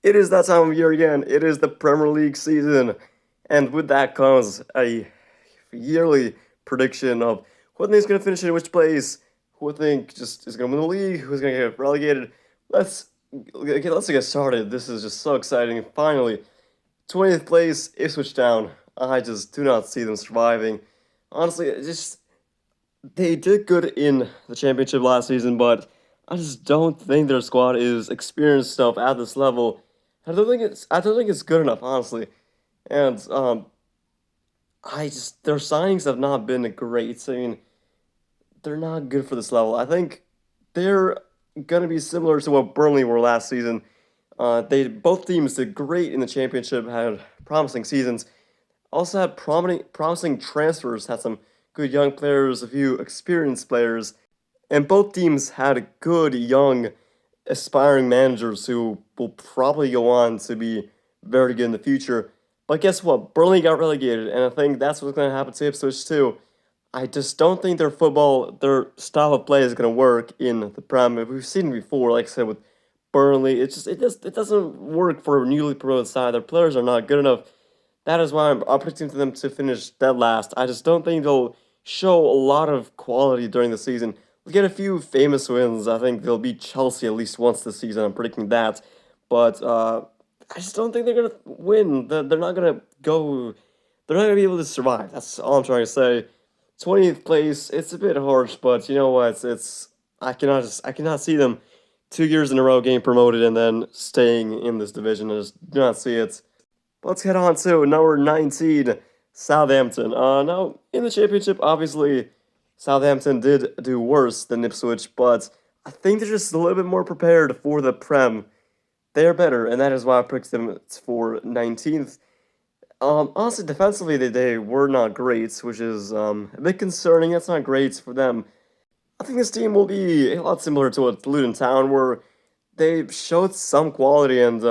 It is that time of year again. It is the Premier League season. And with that comes a yearly prediction of who I think is going to finish in which place, who I think just is going to win the league, who's going to get relegated. Let's get started. This is just so exciting. Finally, 20th place, Ipswich Town. I just do not see them surviving. Honestly, they did good in the championship last season, but I just don't think their squad is experienced enough at this level. I don't think it's good enough, honestly. And their signings have not been great. I mean, they're not good for this level. I think they're gonna be similar to what Burnley were last season. They both teams did great in the championship, had promising seasons, also had promising transfers, had some good young players, a few experienced players, and both teams had good young aspiring managers who will probably go on to be very good in the future. But guess what? Burnley got relegated, and I think that's what's going to happen to Ipswich too. I just don't think their style of play is going to work in the Prem. We've seen it before, like I said, with Burnley. It doesn't work for a newly promoted side. Their players are not good enough. That is why I'm predicting them to finish dead last. I just don't think they'll show a lot of quality during the season. We'll get a few famous wins. I think they'll beat Chelsea at least once this season. I'm predicting that. But I just don't think they're going to win. They're not going to go. They're not going to be able to survive. That's all I'm trying to say. 20th place, it's a bit harsh, but you know what? I cannot see them 2 years in a row getting promoted and then staying in this division. I just do not see it. Let's head on to number 19, Southampton. Now, in the championship, obviously, Southampton did do worse than Ipswich, but I think they're just a little bit more prepared for the Prem. They are better, and that is why I picked them for 19th. Honestly, defensively, they were not great, which is a bit concerning. That's not great for them. I think this team will be a lot similar to what Luton Town were. They showed some quality and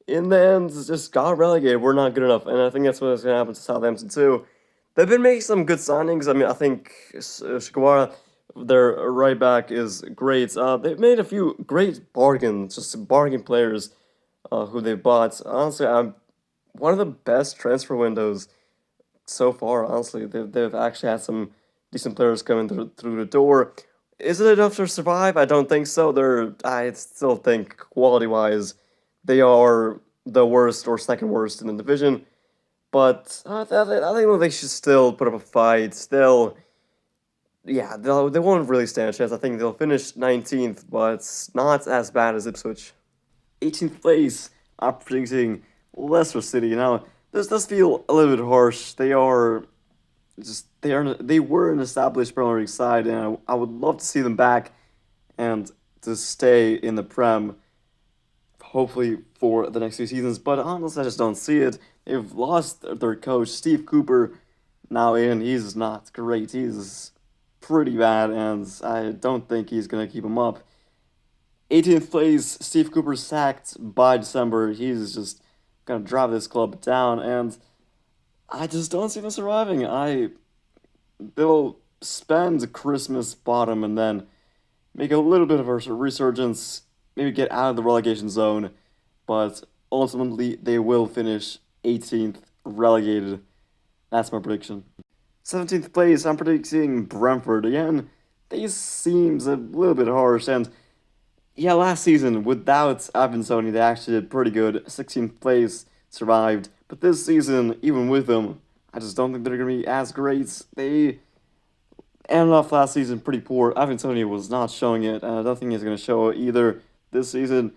in the end just got relegated. We're not good enough, and I think that's what's going to happen to Southampton too. They've been making some good signings. I mean, I think Shikawara, their right back, is great. They've made a few great bargains, just bargain players who they bought. Honestly, I'm one of the best transfer windows so far. Honestly, they've actually had some decent players coming through the door. Is it enough to survive? I don't think so. I still think quality wise, they are the worst or second worst in the division. But I think they should still put up a fight. Still, yeah, they won't really stand a chance. I think they'll finish 19th, but it's not as bad as Ipswich. 18th place, I'm predicting Leicester City. Now, this does feel a little bit harsh. They were an established Premier League side, and I would love to see them back and to stay in the Prem, hopefully for the next few seasons. But honestly, I just don't see it. They've lost their coach, Steve Cooper, now in. He's not great. He's pretty bad, and I don't think he's gonna keep him up. 18th place, Steve Cooper sacked by December. He's just gonna drive this club down, and I just don't see them surviving. They'll spend Christmas bottom and then make a little bit of a resurgence, maybe get out of the relegation zone, but ultimately they will finish 18th, relegated. That's my prediction. 17th place, I'm predicting Brentford. Again, this seems a little bit harsh, and yeah, last season, without Ivan Sony, they actually did pretty good. 16th place, survived. But this season, even with them, I just don't think they're going to be as great. They ended off last season pretty poor. Ivan Sony was not showing it, and I don't think he's going to show it either this season.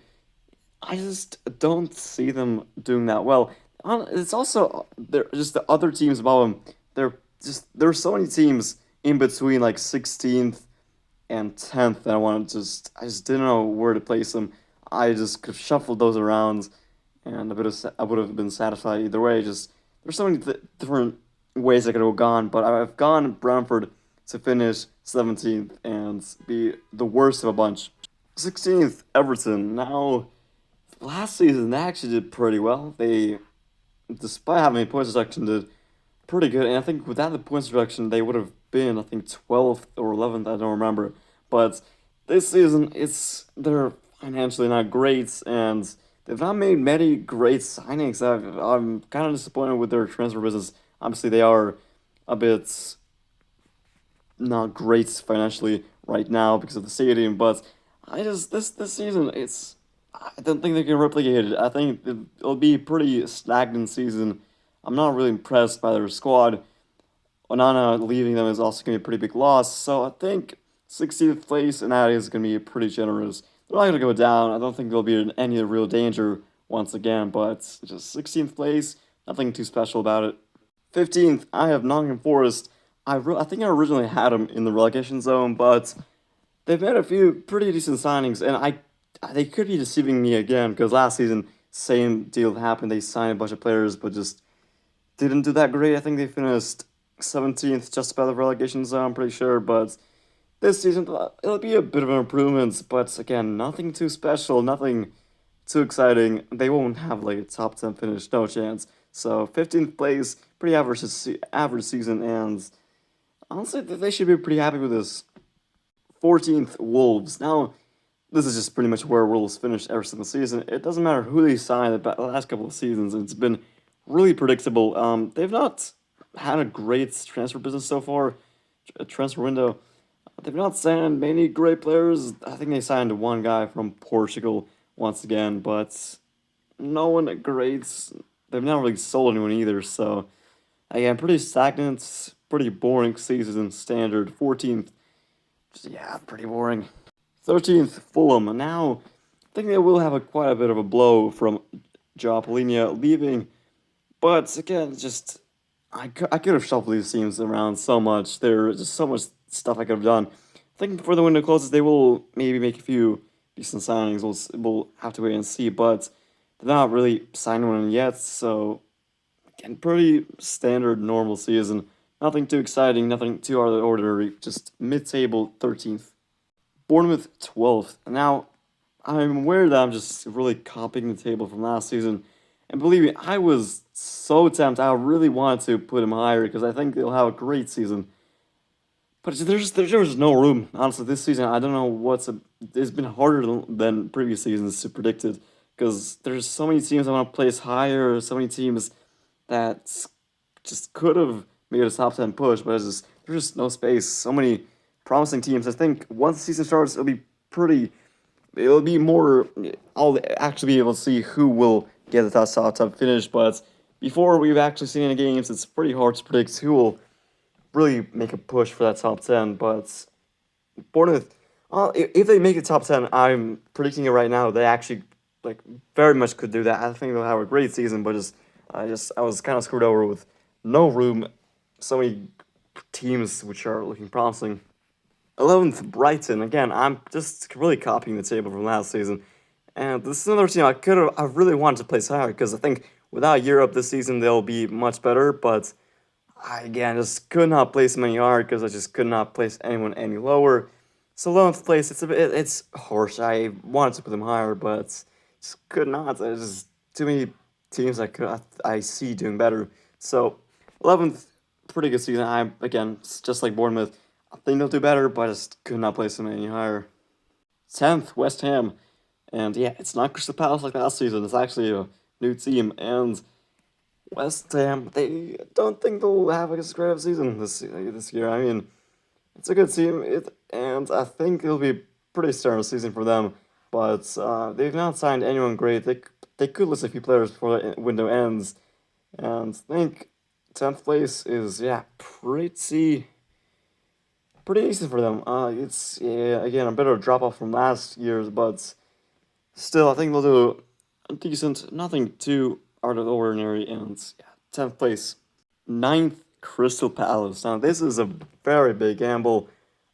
I just don't see them doing that well. It's also they're just the other teams above them. There's so many teams in between like 16th and 10th that I just didn't know where to place them. I just could have shuffled those around, and I would have been satisfied either way. Just there's so many different ways I could have gone, but I've gone Brentford to finish 17th and be the worst of a bunch. 16th, Everton. Now, last season they actually did pretty well. They, despite having a points deduction, did pretty good. And I think without the points deduction, they would have been, I think, 12th or 11th. I don't remember. But this season, they're financially not great, and they've not made many great signings. I'm kind of disappointed with their transfer business. Obviously, they are a bit not great financially right now because of the stadium, but I just this season I don't think they can replicate it. I think it'll be a pretty stagnant season. I'm not really impressed by their squad. Onana leaving them is also going to be a pretty big loss. So I think 60th place, and that is going to be pretty generous. They're not going to go down. I don't think they'll be in any real danger once again, but just 16th place, nothing too special about it. 15th, I have Nottingham Forest. I think I originally had them in the relegation zone, but they've made a few pretty decent signings, and they could be deceiving me again because last season, same deal happened. They signed a bunch of players, but just didn't do that great. I think they finished 17th, just about the relegation zone, I'm pretty sure. But this season, it'll be a bit of an improvement. But again, nothing too special, nothing too exciting. They won't have like a top 10 finish, no chance. So 15th place, pretty average season, and honestly, they should be pretty happy with this. 14th, Wolves. Now, this is just pretty much where Wolves finished every single season. It doesn't matter who they signed the last couple of seasons. It's been really predictable. They've not had a great transfer business so far, a transfer window. They've not signed many great players. I think they signed one guy from Portugal once again, but no one great. They've not really sold anyone either. So again, pretty stagnant, pretty boring season standard. 14th, yeah, pretty boring. 13th, Fulham. Now, I think they will have quite a bit of a blow from João Palhinha leaving, but again, just I could have shuffled these teams around so much. There's just so much stuff I could have done. I think before the window closes, they will maybe make a few decent signings. We'll have to wait and see, but they're not really signing one yet. So again, pretty standard normal season. Nothing too exciting, nothing too out of the ordinary. Just mid-table 13th. Bournemouth 12th. Now, I'm aware that I'm just really copying the table from last season. And believe me, I was so tempted. I really wanted to put him higher because I think they'll have a great season. But there's no room. Honestly, this season, I don't know it's been harder than previous seasons to predict it because there's so many teams I want to place higher, so many teams that just could have made a top 10 push, but there's just no space. So many promising teams. I think once the season starts, it'll be more. I'll actually be able to see who will get the top 10 finish. But before we've actually seen any games, it's pretty hard to predict who will really make a push for that top 10. But Bournemouth, if they make the top 10, I'm predicting it right now. They actually like very much could do that. I think they'll have a great season, but I was kind of screwed over with no room. So many teams which are looking promising. 11th, Brighton. Again, I'm just really copying the table from last season. And this is another team I really wanted to place higher because I think without Europe this season they'll be much better. But I again just could not place them any higher because I just could not place anyone any lower. So 11th place, it's harsh. I wanted to put them higher, but just could not. There's just too many teams I see doing better. So 11th, pretty good season. It's just like Bournemouth. I think they'll do better, but I just could not place them any higher. 10th, West Ham. And yeah, it's not Crystal Palace like last season. It's actually a new team. And West Ham, they don't think they'll have as great of a season this year. I mean, it's a good team, and I think it'll be a pretty standard season for them. But they've not signed anyone great. They could list a few players before the window ends. And I think 10th place is, yeah, pretty decent for them. It's again a bit of a drop off from last year's, but still, I think they'll do decent. Nothing too out of the ordinary, and yeah, 10th place. 9th, Crystal Palace. Now this is a very big gamble.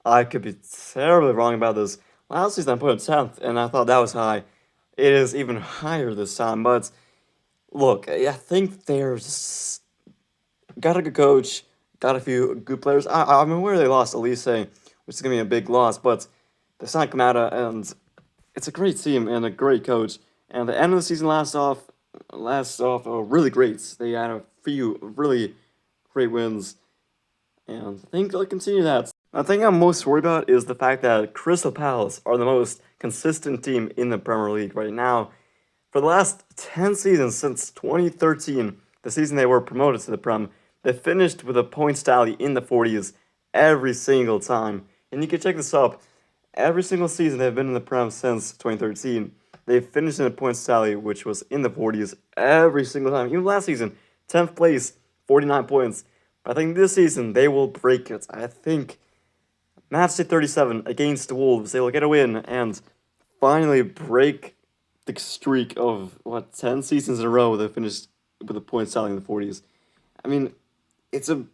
I could be terribly wrong about this. Last season I put it 10th, and I thought that was high. It is even higher this time, but look, I think there's got a good coach, got a few good players. I'm aware they lost Elise, which is going to be a big loss, but they signed Kamada, and it's a great team and a great coach. And the end of the season last off really great. They had a few really great wins, and I think they'll continue that. The thing I'm most worried about is the fact that Crystal Palace are the most consistent team in the Premier League right now. For the last 10 seasons since 2013, the season they were promoted to the Prem, they finished with a points tally in the 40s every single time. And you can check this up. Every single season they've been in the Prem since 2013, they've finished in a points tally which was in the 40s every single time. Even last season, 10th place, 49 points. But I think this season they will break it. I think match day 37 against the Wolves, they will get a win and finally break the streak of, 10 seasons in a row they finished with a point tally in the 40s. I mean, it's a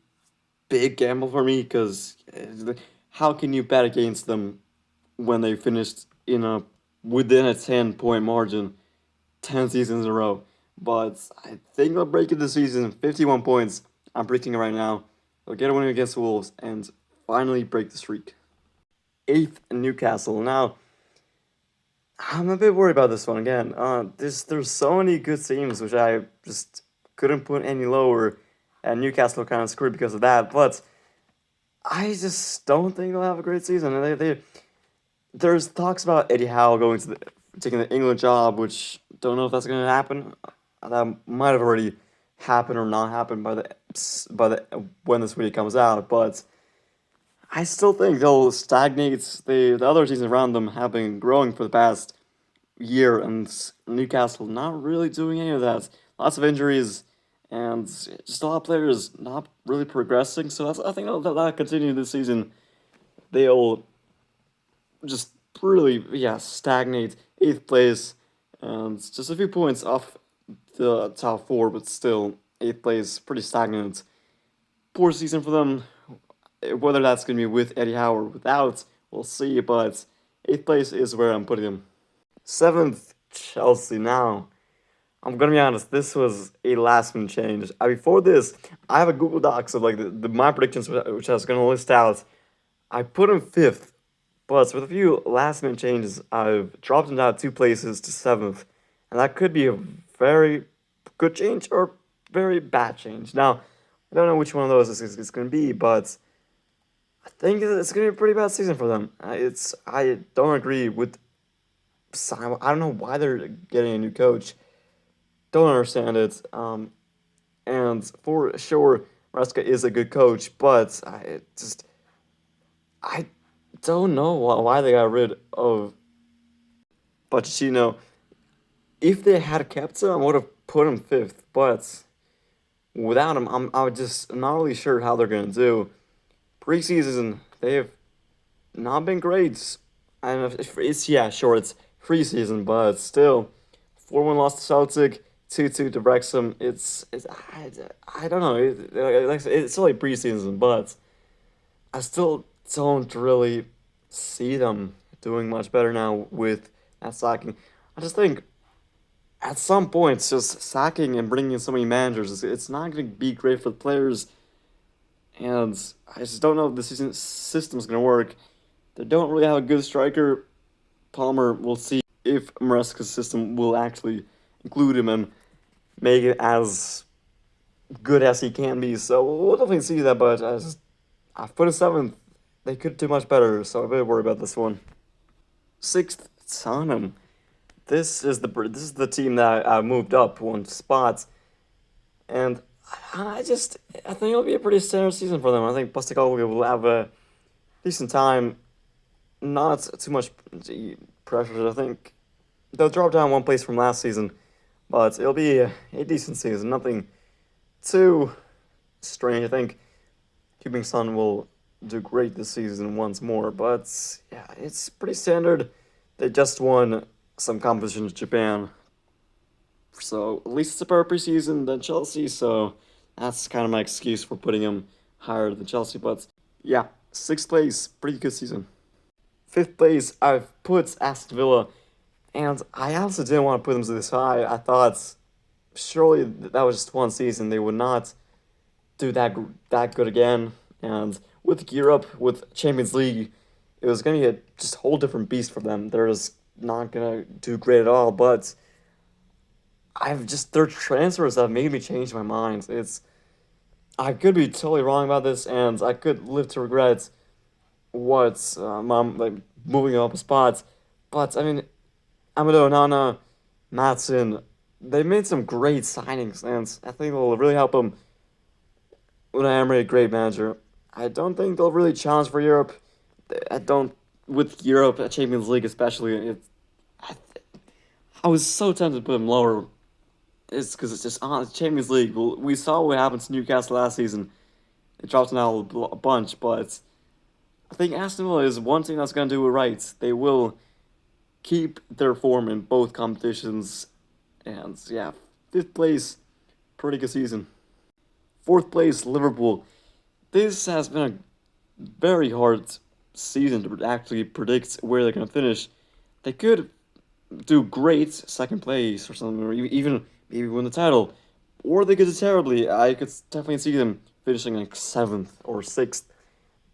big gamble for me because how can you bet against them when they finished within a 10-point margin 10 seasons in a row? But I think they'll break it this season. 51 points. I'm predicting it right now. They'll get a win against the Wolves and finally break the streak. 8th, Newcastle. Now, I'm a bit worried about this one again. There's so many good teams which I just couldn't put any lower, and Newcastle kind of screwed because of that. But I just don't think they'll have a great season. There's talks about Eddie Howe taking the England job, which don't know if that's gonna happen. That might have already happened or not happened by the when this video comes out, but I still think they'll stagnate. The other teams around them have been growing for the past year, and Newcastle not really doing any of that. Lots of injuries, and just a lot of players not really progressing. So I think that'll continue this season. They'll just really, stagnate 8th place, and just a few points off the top four, but still 8th place, pretty stagnant. Poor season for them. Whether that's going to be with Eddie Howe or without, we'll see, but 8th place is where I'm putting them. 7th, Chelsea. Now, I'm going to be honest, this was a last-minute change. Before this, I have a Google Docs of like my predictions, which I was going to list out. I put him 5th, but with a few last-minute changes, I've dropped him down 2 places to 7th, and that could be a very good change or very bad change. Now, I don't know which one of those it's going to be, but I think it's going to be a pretty bad season for them. I don't agree with. I don't know why they're getting a new coach. Don't understand it. And for sure, Maresca is a good coach, but I don't know why they got rid of Pochettino. If they had kept him, I would have put him 5th, but without him, I'm just not really sure how they're gonna do. Preseason, they have not been great. And sure, it's preseason, but still, 4-1 loss to Celtic, 2-2 to Wrexham. I don't know. It's only preseason, but I still don't really see them doing much better now with that sacking. I just think at some points, just sacking and bringing in so many managers, it's not going to be great for the players. And I just don't know if the system's going to work. They don't really have a good striker. Palmer, we'll see if Maresca's system will actually include him and make it as good as he can be. So we'll definitely see that, but I've put a 7th. They could do much better, so I'm a bit worried about this one. 6th, Tottenham. This is the team that moved up 1 spot, and I think it'll be a pretty standard season for them. I think Postecoglou will have a decent time, not too much pressure. I think they'll drop down 1 place from last season, but it'll be a decent season. Nothing too strange. I think Heung-min Son will do great this season once more, but yeah, it's pretty standard. They just won some competition in Japan, so at least it's a better preseason than Chelsea, so that's kind of my excuse for putting them higher than Chelsea. But yeah, 6th place, pretty good season. 5th place, I've put Aston Villa, and I also didn't want to put them this high. I thought surely that was just 1 season. They would not do that good again. And with Gear Up, with Champions League, it was going to be a just whole different beast for them. They're just not going to do great at all, but their transfers have made me change my mind. I could be totally wrong about this, and I could live to regret moving up a spot. But I mean, Amadou Onana, Maatsen, they made some great signings, and I think they'll really help them. Unai Emery, a great manager. I don't think they'll really challenge for Europe. I don't, with Europe, Champions League especially. I, I was so tempted to put them lower. It's because it's just on Champions League. Well, we saw what happened to Newcastle last season. It dropped now a bunch, but I think Aston Villa is one team that's going to do it right. They will keep their form in both competitions, and yeah, fifth place, pretty good season. Fourth place, Liverpool. This has been a very hard season to actually predict where they're going to finish. They could do great second place or something, or even maybe win the title, or they could do terribly. I could definitely see them finishing like seventh or sixth,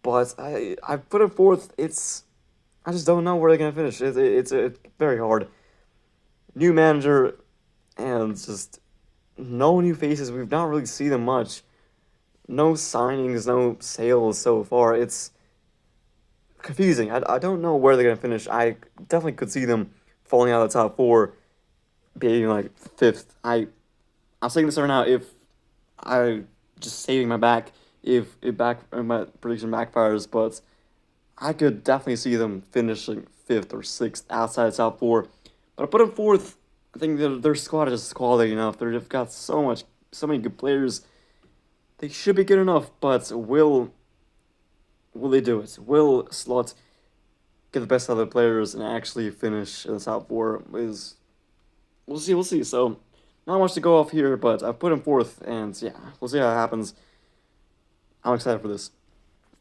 but I put it fourth. I just don't know where they're gonna finish. It's very hard. New manager and just no new faces. We've not really seen them much. No signings, no sales so far. It's confusing. I don't know where they're gonna finish. I definitely could see them falling out of the top four, being like fifth. I'm saying this right now. If I just saving my back, if my prediction backfires, but I could definitely see them finishing fifth or sixth outside the top four. But I put them fourth. I think their squad is quality enough. They've got so many good players. They should be good enough, but will they do it? Will Slot get the best out of the players and actually finish in the top four? We'll see. So not much to go off here, but I put him fourth, and yeah, we'll see how it happens. I'm excited for this.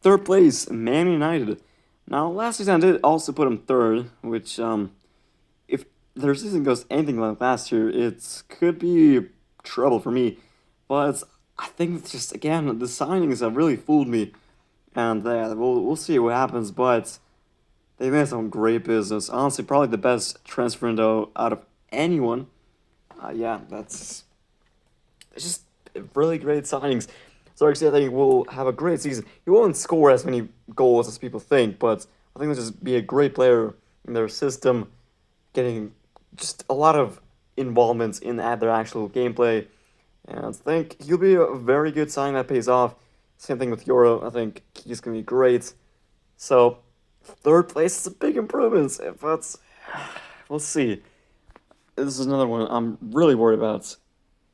Third place, Man United. Now, last season I did also put him third, which if their season goes anything like last year, it could be trouble for me. But I think it's just again the signings have really fooled me, and we'll see what happens. But they made some great business. Honestly, probably the best transfer window out of anyone. Yeah, it's just really great signings. So actually, I think we'll have a great season. He won't score as many goals as people think, but I think he'll just be a great player in their system, getting just a lot of involvement in their actual gameplay. And I think he'll be a very good signing that pays off. Same thing with Euro. I think he's going to be great. So, third place is a big improvement, but we'll see. This is another one I'm really worried about.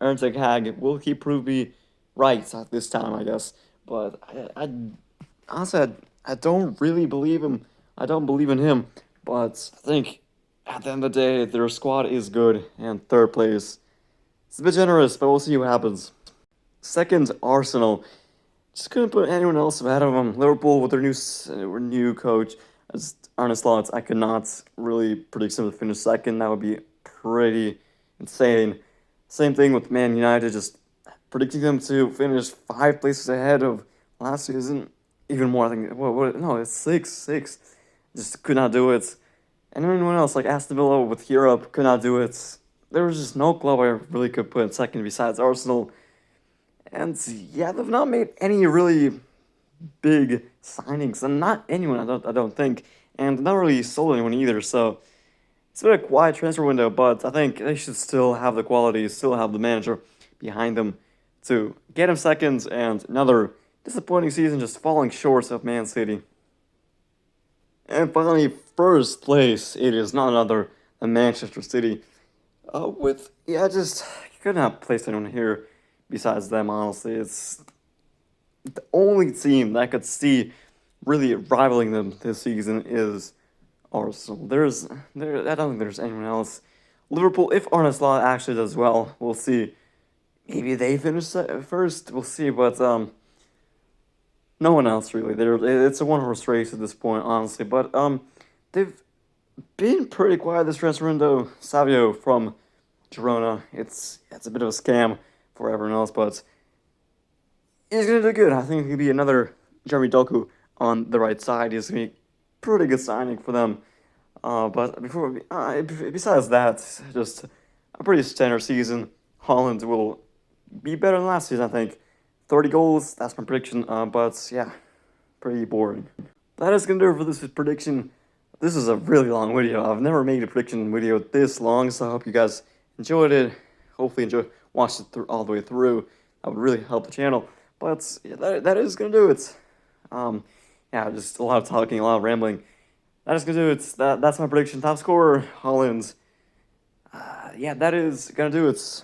Aaron Hag will he prove me right at this time, I guess. But I honestly, I don't really believe him. I don't believe in him. But I think at the end of the day, their squad is good. And third place, it's a bit generous, but we'll see what happens. Second, Arsenal. Just couldn't put anyone else ahead of them. Liverpool with their new coach, as Arne Slot. I could not really predict them to finish second. That would be pretty insane. Same thing with Man United. Just predicting them to finish 5 places ahead of last season. Even more, I think. No, it's six. Just could not do it. And anyone else, like Aston Villa with Europe, could not do it. There was just no club I really could put in second besides Arsenal. And yeah, they've not made any really big signings, and not anyone. I don't think, and not really sold anyone either. So it's been a quiet transfer window, but I think they should still have the quality, still have the manager behind them to get him seconds. And another disappointing season, just falling short of Man City. And finally, first place, it is none other than Manchester City. Just couldn't have placed anyone here besides them. Honestly, it's the only team that I could see really rivaling them this season is Arsenal. I don't think there's anyone else. Liverpool, if Arne Slot actually does well, we'll see. Maybe they finish first. We'll see, but no one else really. It's a one-horse race at this point, honestly. But they've been pretty quiet this transfer window. Savio from Girona. It's a bit of a scam for everyone else, but he's gonna do good. I think he'll be another Jeremy Doku on the right side. He's gonna be pretty good signing for them. Besides that, just a pretty standard season. Holland will be better than last season, I think. 30 goals, that's my prediction. But yeah, pretty boring. That is gonna do it for this prediction. This is a really long video. I've never made a prediction video this long, so I hope you guys enjoyed it. Hopefully, watched it all the way through. That would really help the channel. But yeah, that is gonna do it. Um, yeah, just a lot of talking, a lot of rambling. That is gonna do it. That's my prediction. Top scorer, Holland. Yeah, that is gonna do it.